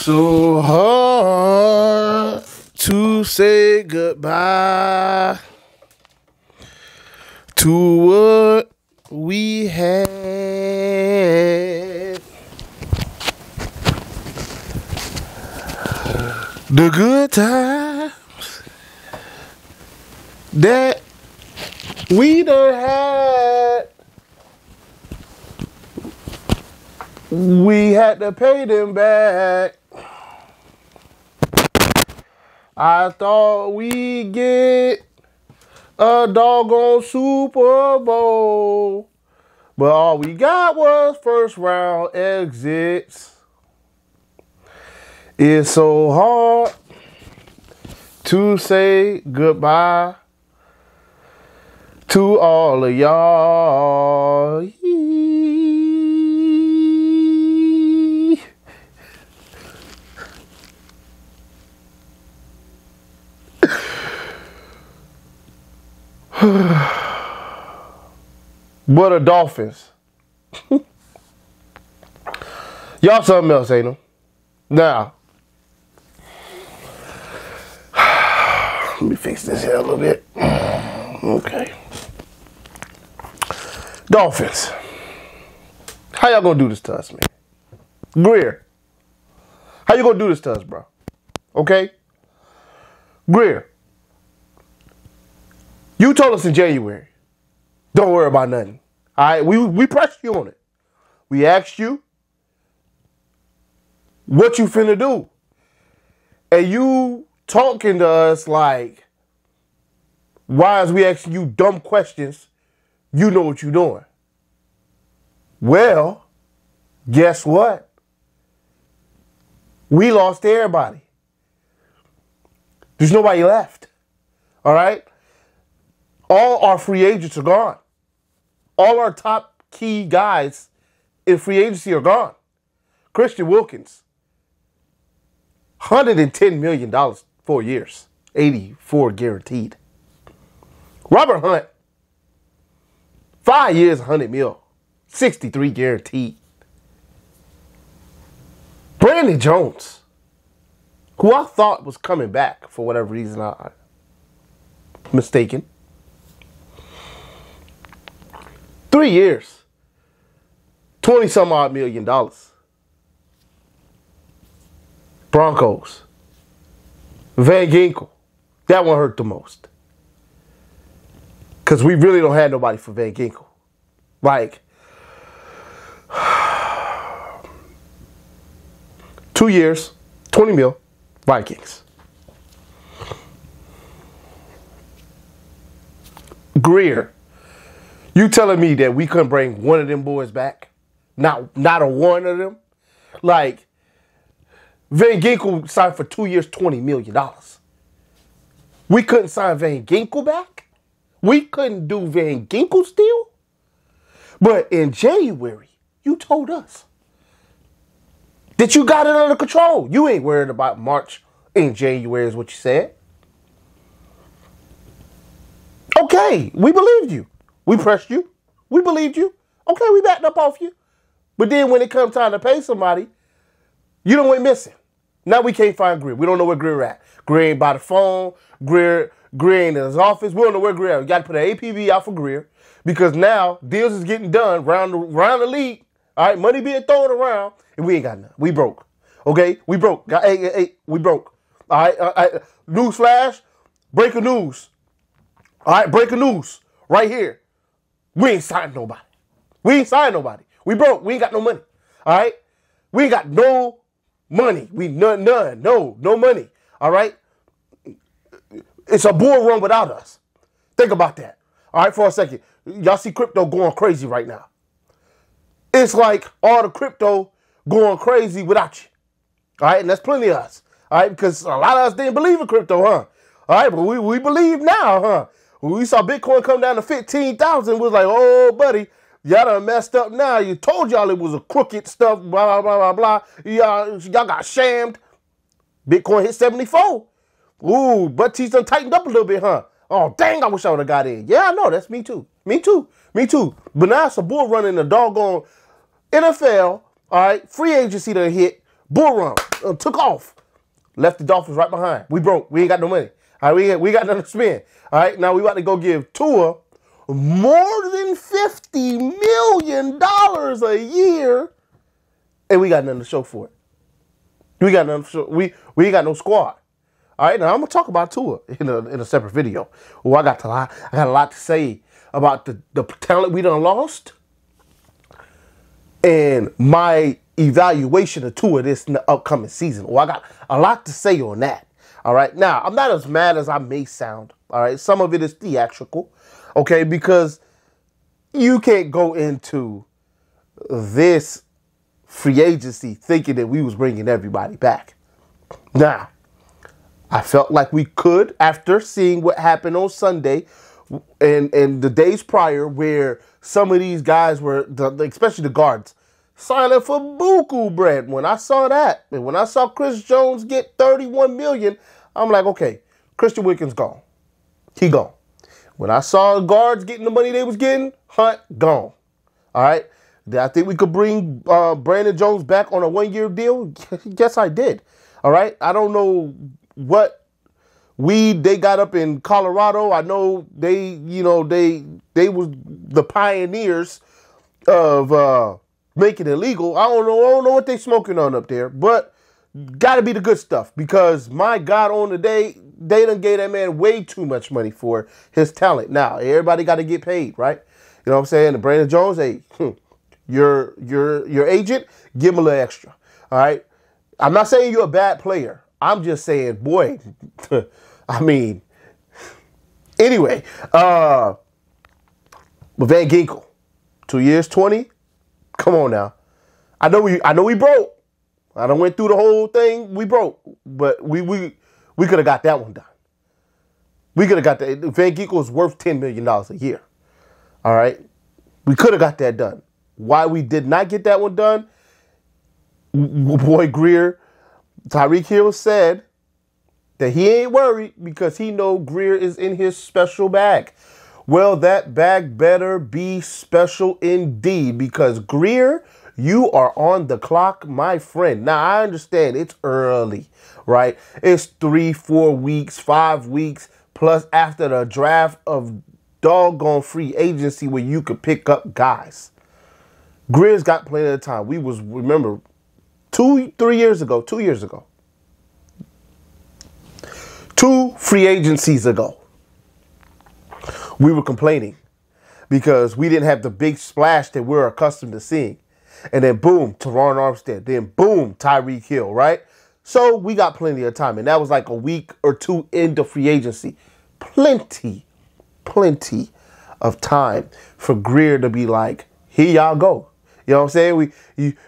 so hard to say goodbye to what we had. The good times that we done had. We had to pay them back. I thought we'd get a doggone Super Bowl, but all we got was first round exits. It's so hard to say goodbye to all of y'all. What are dolphins? Y'all something else, ain't them? Now, let me fix this here a little bit. Okay. Dolphins. How y'all gonna do this to us, man? Greer. How you gonna do this to us, bro? Okay? Greer. You told us in January, don't worry about nothing. All right, we pressed you on it. We asked you what you finna do. And you talking to us like, why is we asking you dumb questions? You know what you're doing. Well, guess what? We lost everybody. There's nobody left. All right? All our free agents are gone. All our top key guys in free agency are gone. Christian Wilkins, $110 million 4 years, 84 guaranteed. Robert Hunt, 5 years, 100 mil, 63 guaranteed. Brandon Jones, who I thought was coming back for whatever reason, I'm mistaken. 3 years, 20-some odd million dollars. Broncos, Van Ginkel, that one hurt the most. Because we really don't have nobody for Van Ginkel. Like, 2 years, 20 mil, Vikings. Greer, you telling me that we couldn't bring one of them boys back? Not a one of them? Like, Van Ginkel signed for 2 years, $20 million. We couldn't sign Van Ginkel back? We couldn't do Van Ginkel still? But in January, you told us that you got it under control. You ain't worried about March in January is what you said. Okay, we believed you. We pressed you. We believed you. Okay, we backed up off you. But then when it comes time to pay somebody, you don't went missing. Now we can't find Greer. We don't know where Greer at. Greer ain't by the phone. Greer ain't in his office. We don't know where Greer at. We got to put an APB out for Greer because now deals is getting done around the league. All right, money being thrown around, and we ain't got nothing. We broke. Okay, we broke. We broke. All right, news flash, breaking news. All right, breaking news right here. We ain't signed nobody. We ain't signed nobody. We broke. We ain't got no money. All right, we ain't got no money. We none. No money. All right, it's a bull run without us. Think about that. All right, for a second, y'all see crypto going crazy right now. It's like all the crypto going crazy without you. All right, and that's plenty of us. All right, because a lot of us didn't believe in crypto, huh? All right, but we believe now, huh? When we saw Bitcoin come down to 15,000, we was like, oh, buddy, y'all done messed up now. You told y'all it was a crooked stuff, blah, blah, blah, blah, blah. Y'all got shammed. Bitcoin hit 74. Ooh, butt cheeks done tightened up a little bit, huh? Oh, dang, I wish I would have got in. Yeah, I know, that's me too. Me too. But now it's a bull run in the doggone NFL, all right? Free agency done hit. bull run, took off. Left the Dolphins right behind. We broke. We ain't got no money. All right, we got nothing to spend. All right, now we about to go give Tua more than $50 million a year, and we got nothing to show for it. We got nothing to show. We ain't got no squad. All right, now I'm gonna talk about Tua in a separate video. Well, I got a lot to say about the talent we done lost and my evaluation of Tua this upcoming season. Well, I got a lot to say on that. All right, now I'm not as mad as I may sound. All right, some of it is theatrical, okay, because you can't go into this free agency thinking that we was bringing everybody back. Now, I felt like we could after seeing what happened on Sunday and the days prior, where some of these guys were, especially the guards, signing for buku bread. When I saw that, and when I saw Chris Jones get $31 million, I'm like, okay, Christian Wickens gone. He gone. When I saw guards getting the money they was getting, Hunt gone. All right. Did I think we could bring Brandon Jones back on a one-year deal? Yes, I did. All right. I don't know what weed they got up in Colorado. I know they was the pioneers of make it illegal. I don't know what they smoking on up there, but gotta be the good stuff, because my God, on the day, they done gave that man way too much money for his talent. Now, everybody got to get paid, right? You know what I'm saying? And Brandon Jones, hey, your agent, give him a little extra, all right? I'm not saying you're a bad player. I'm just saying, boy, I mean, anyway, but Van Ginkel, 2 years, 20. Come on now. I know we broke. I done went through the whole thing. We broke, but we could have got that one done. We could have got that. Van Ginkel is worth $10 million a year. All right, we could have got that done. Why we did not get that one done? Boy, Greer, Tyreek Hill said that he ain't worried because he know Greer is in his special bag. Well, that bag better be special indeed, because Greer, you are on the clock, my friend. Now, I understand it's early, right? It's 3, 4 weeks, 5 weeks, plus after the draft of doggone free agency where you could pick up guys. Greer's got plenty of time. We was, remember, 2 years ago, 2 free agencies ago, we were complaining because we didn't have the big splash that we're accustomed to seeing. And then boom, Teron Armstead. Then boom, Tyreek Hill, right? So we got plenty of time. And that was like a week or two into free agency. Plenty of time for Greer to be like, here y'all go. You know what I'm saying?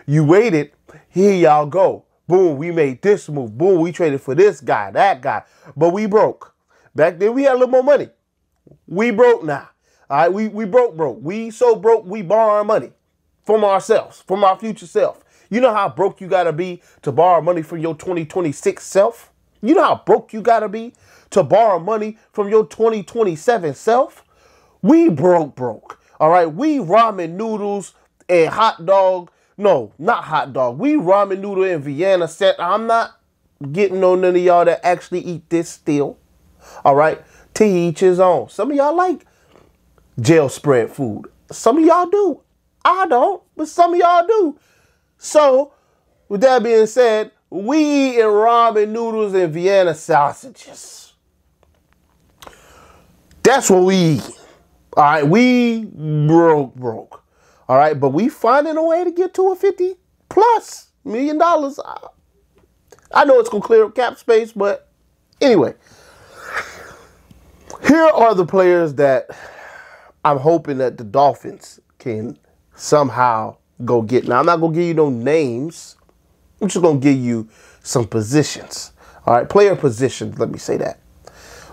You waited, here y'all go. Boom, we made this move. Boom, we traded for this guy, that guy. But we broke. Back then we had a little more money. We broke now. All right, we broke. We so broke, we borrow money from ourselves, from our future self. You know how broke you got to be to borrow money from your 2026 self? You know how broke you got to be to borrow money from your 2027 self? We broke. All right, we ramen noodles and hot dog. No, not hot dog. We ramen noodle and Vienna set. I'm not getting on none of y'all that actually eat this still. All right, to each his own. Some of y'all like jail spread food. Some of y'all do. I don't, but some of y'all do. So, with that being said, we eating ramen noodles and Vienna sausages. That's what we eat. All right, we broke. All right, but we finding a way to get to a $50+ million. I know it's going to clear up cap space, but anyway. Here are the players that I'm hoping that the Dolphins can somehow go get. Now, I'm not going to give you no names. I'm just going to give you some positions. All right, player positions, let me say that.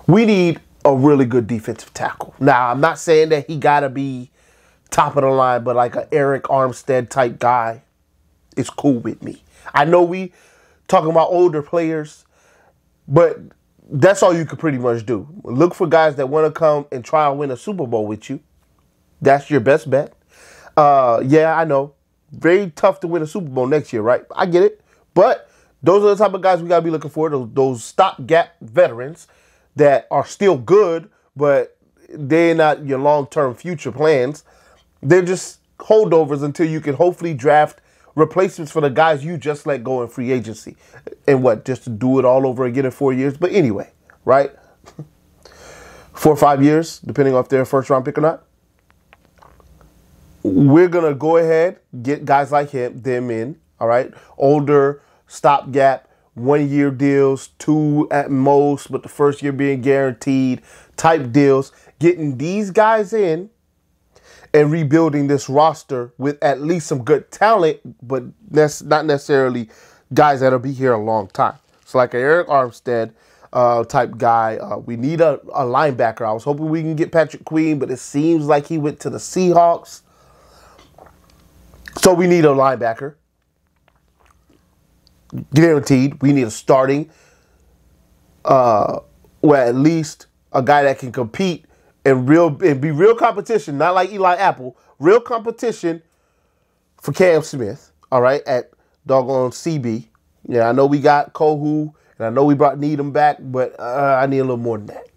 We need a really good defensive tackle. Now, I'm not saying that he got to be top of the line, but like an Eric Armstead type guy is cool with me. I know we talking about older players, but that's all you could pretty much do. Look for guys that want to come and try and win a Super Bowl with you. That's your best bet. Yeah, I know. Very tough to win a Super Bowl next year, right? I get it. But those are the type of guys we got to be looking for, those stopgap veterans that are still good, but they're not your long-term future plans. They're just holdovers until you can hopefully draft replacements for the guys you just let go in free agency. And what, just to do it all over again in 4 years? But anyway, right? 4 or 5 years, depending on if they're a first-round pick or not. We're going to go ahead, get guys like them in, all right? Older, stopgap, 1 year deals, 2 at most, but the first year being guaranteed type deals. Getting these guys in and rebuilding this roster with at least some good talent, but that's not necessarily guys that'll be here a long time. So like an Eric Armstead type guy. We need a linebacker. I was hoping we can get Patrick Queen, but it seems like he went to the Seahawks. So we need a linebacker. Guaranteed. We need a starting, well, at least a guy that can compete and be real competition, not like Eli Apple, real competition for Cam Smith, all right, at doggone CB. Yeah, I know we got Kohu, and I know we brought Needham back, but I need a little more than that.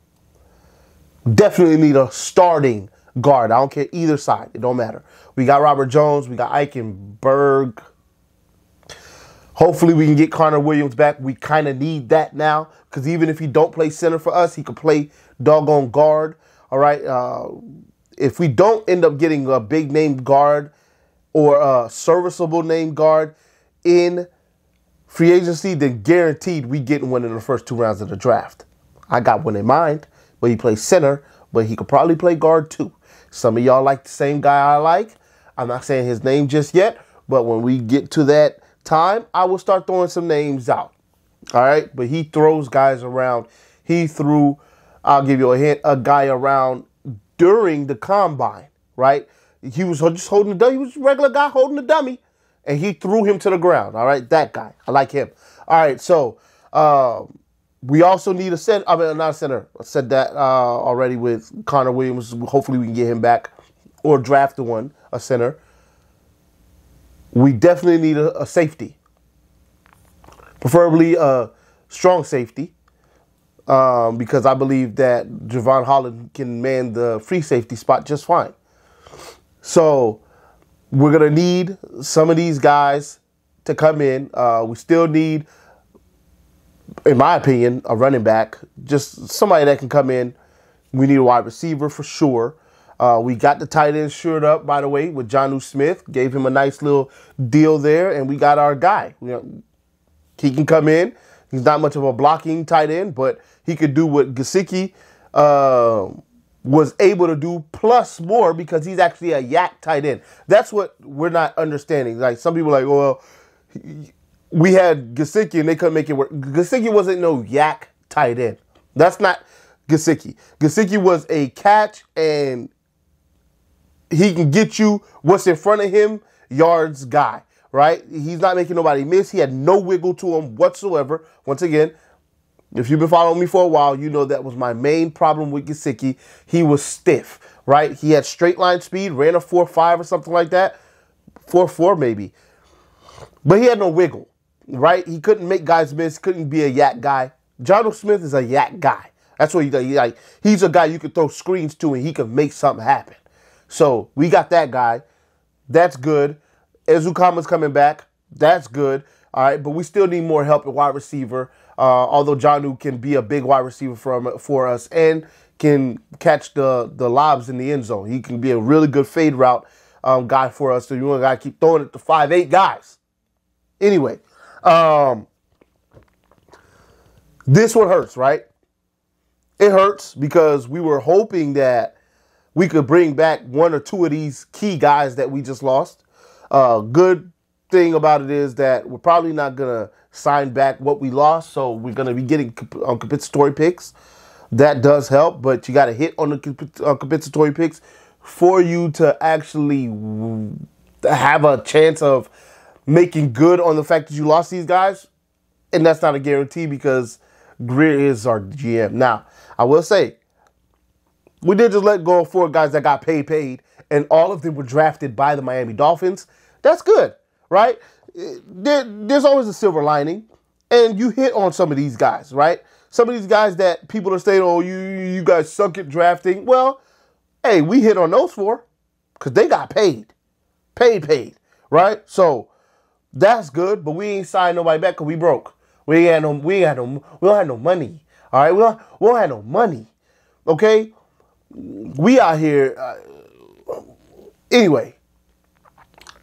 Definitely need a starting guard. I don't care either side. It don't matter. We got Robert Jones. We got Eichenberg. Hopefully we can get Connor Williams back. We kind of need that now because even if he don't play center for us, he could play doggone guard. All right. If we don't end up getting a big name guard or a serviceable name guard in free agency, then guaranteed we getting one in the first 2 rounds of the draft. I got one in mind, but he plays center, but he could probably play guard too. Some of y'all like the same guy I like. I'm not saying his name just yet, but when we get to that time, I will start throwing some names out. All right. But he throws guys around. He threw, I'll give you a hint, a guy around during the combine, right? He was just holding the dummy. He was a regular guy holding the dummy, and he threw him to the ground. All right. That guy. I like him. All right. So we also need a center. I mean, not a center. I said that already with Connor Williams. Hopefully we can get him back or draft one, a center. We definitely need a safety, preferably a strong safety, because I believe that Javon Holland can man the free safety spot just fine. So we're going to need some of these guys to come in. We still need, in my opinion, a running back, just somebody that can come in. We need a wide receiver for sure. We got the tight end shored up, by the way, with Jonnu Smith. Gave him a nice little deal there, and we got our guy. You know, he can come in. He's not much of a blocking tight end, but he could do what Gesicki was able to do, plus more, because he's actually a yak tight end. That's what we're not understanding. Like, some people are like, well, we had Gesicki, and they couldn't make it work. Gesicki wasn't no yak tight end. That's not Gesicki. Gesicki was a catch, and he can get you what's in front of him, yards guy, right? He's not making nobody miss. He had no wiggle to him whatsoever. Once again, if you've been following me for a while, you know that was my main problem with Gesicki. He was stiff, right? He had straight line speed, ran a 4.5 or something like that. 4.4 maybe. But he had no wiggle, right? He couldn't make guys miss, couldn't be a yak guy. Jonnu Smith is a yak guy. That's what he's a guy you could throw screens to and he could make something happen. So we got that guy. That's good. Ezukama's coming back. That's good. All right, but we still need more help at wide receiver. Although Jonnu can be a big wide receiver for us and can catch the lobs in the end zone. He can be a really good fade route guy for us. So you got to keep throwing it to 5'8" guys. Anyway, this one hurts, right? It hurts because we were hoping that we could bring back 1 or 2 of these key guys that we just lost. Good thing about it is that we're probably not going to sign back what we lost, so we're going to be getting compensatory picks. That does help, but you got to hit on the compensatory picks for you to actually have a chance of making good on the fact that you lost these guys, and that's not a guarantee because Greer is our GM. Now, I will say, we did just let go of 4 guys that got paid, and all of them were drafted by the Miami Dolphins. That's good, right? there's always a silver lining, and you hit on some of these guys, right? Some of these guys that people are saying, oh, you guys suck at drafting. Well, hey, we hit on those four because they got paid, right? So that's good, but we ain't signed nobody back because we broke. We don't have no money. All right, we don't have no money. Okay, we out here. Anyway,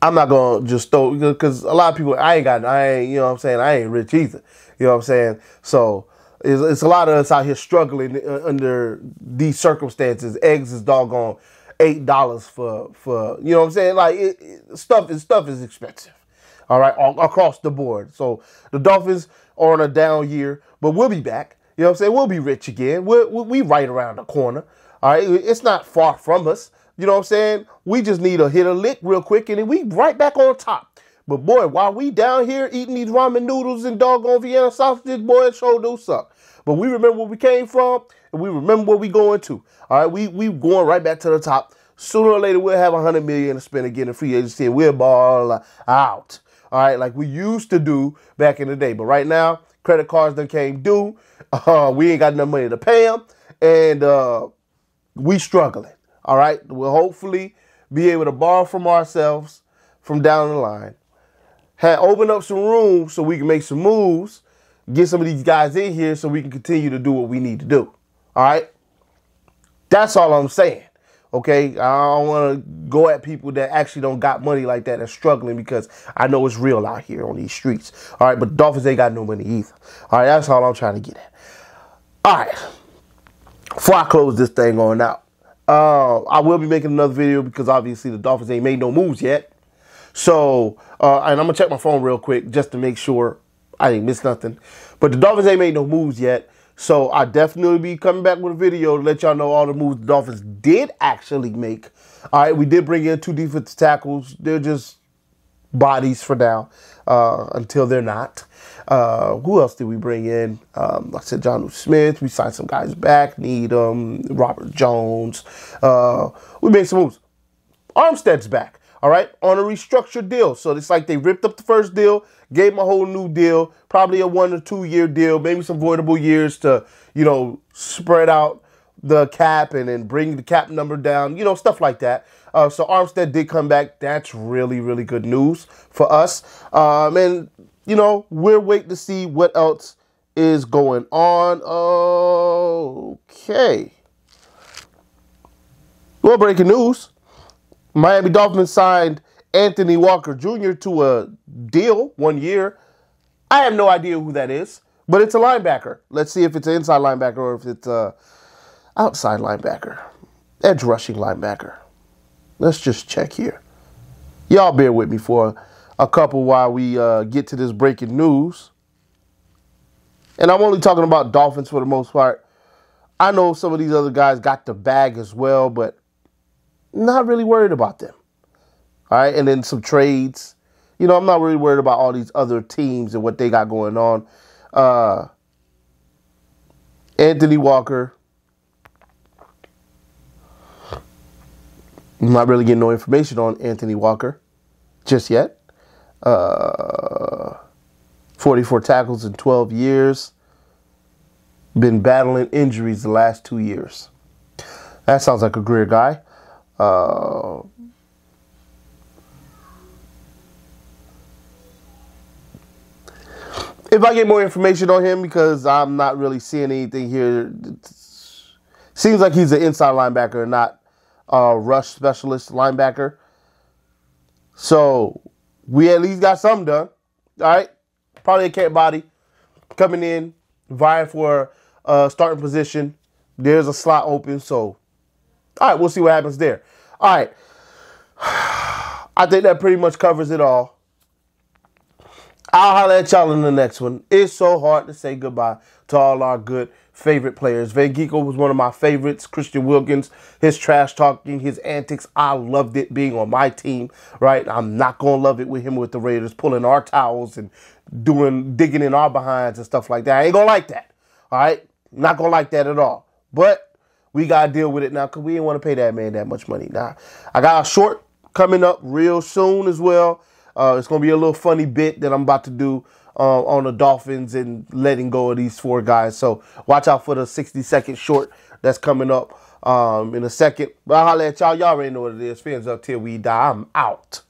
I'm not gonna just throw, because a lot of people, you know what I'm saying, I ain't rich either. You know what I'm saying? So it's a lot of us out here struggling under these circumstances. Eggs is doggone $8 for you know what I'm saying? Like stuff is expensive. All right, across the board. So the Dolphins are on a down year, but we'll be back. You know what I'm saying? We'll be rich again. We right around the corner. All right, it's not far from us. You know what I'm saying? We just need to hit a lick real quick, and then we right back on top. But boy, while we down here eating these ramen noodles and doggone Vienna sausages, boy, it sure do suck. But we remember where we came from, and we remember where we going to. All right, we going right back to the top. Sooner or later, we'll have $100 million to spend again in free agency, and we'll ball out. All right, like we used to do back in the day. But right now, credit cards done came due. We ain't got enough money to pay them, and we struggling. All right, we'll hopefully be able to borrow from ourselves from down the line. Open up some room so we can make some moves, get some of these guys in here so we can continue to do what we need to do. All right, that's all I'm saying. Okay, I don't want to go at people that actually don't got money like that and struggling, because I know it's real out here on these streets. All right, but the Dolphins ain't got no money either. All right, that's all I'm trying to get at. All right, before I close this thing on out, I will be making another video because obviously the Dolphins ain't made no moves yet. So, and I'm going to check my phone real quick just to make sure I didn't miss nothing. But the Dolphins ain't made no moves yet. So I definitely be coming back with a video to let y'all know all the moves the Dolphins did actually make. All right, we did bring in 2 defensive tackles. They're just bodies for now until they're not. Who else did we bring in? Like I said, John Smith. We signed some guys back. Needham, Robert Jones. We made some moves. Armstead's back. All right, on a restructured deal. So it's like they ripped up the first deal, gave him a whole new deal, probably a 1 or 2 year deal, maybe some voidable years to, you know, spread out the cap and then bring the cap number down, you know, stuff like that. So Armstead did come back. That's really, really good news for us. And, you know, we're waiting to see what else is going on. Okay. Well, breaking news. Miami Dolphins signed Anthony Walker Jr. to a deal, 1 year. I have no idea who that is, but it's a linebacker. Let's see if it's an inside linebacker or if it's an outside linebacker. Edge rushing linebacker. Let's just check here. Y'all bear with me for a couple while we get to this breaking news. And I'm only talking about Dolphins for the most part. I know some of these other guys got the bag as well, but not really worried about them. All right, and then some trades. You know, I'm not really worried about all these other teams and what they got going on. Anthony Walker. I'm not really getting no information on Anthony Walker just yet. 44 tackles in 12 years. Been battling injuries the last 2 years. That sounds like a career guy. If I get more information on him, because I'm not really seeing anything here, seems like he's an inside linebacker, not a rush specialist linebacker. So we at least got something done. All right, probably a cat body coming in, vying for a starting position. There's a slot open, so all right, we'll see what happens there. All right. I think that pretty much covers it all. I'll holler at y'all in the next one. It's so hard to say goodbye to all our good favorite players. Van Ginkel was one of my favorites. Christian Wilkins, his trash talking, his antics, I loved it being on my team, right? I'm not going to love it with him with the Raiders, pulling our towels and digging in our behinds and stuff like that. I ain't going to like that, all right? Not going to like that at all. But we got to deal with it now because we didn't want to pay that man that much money. Now, I got a short coming up real soon as well. It's going to be a little funny bit that I'm about to do on the Dolphins and letting go of these 4 guys. So watch out for the 60-second short that's coming up in a second. But I'll holler at y'all. Y'all already know what it is. Fins up till we die. I'm out.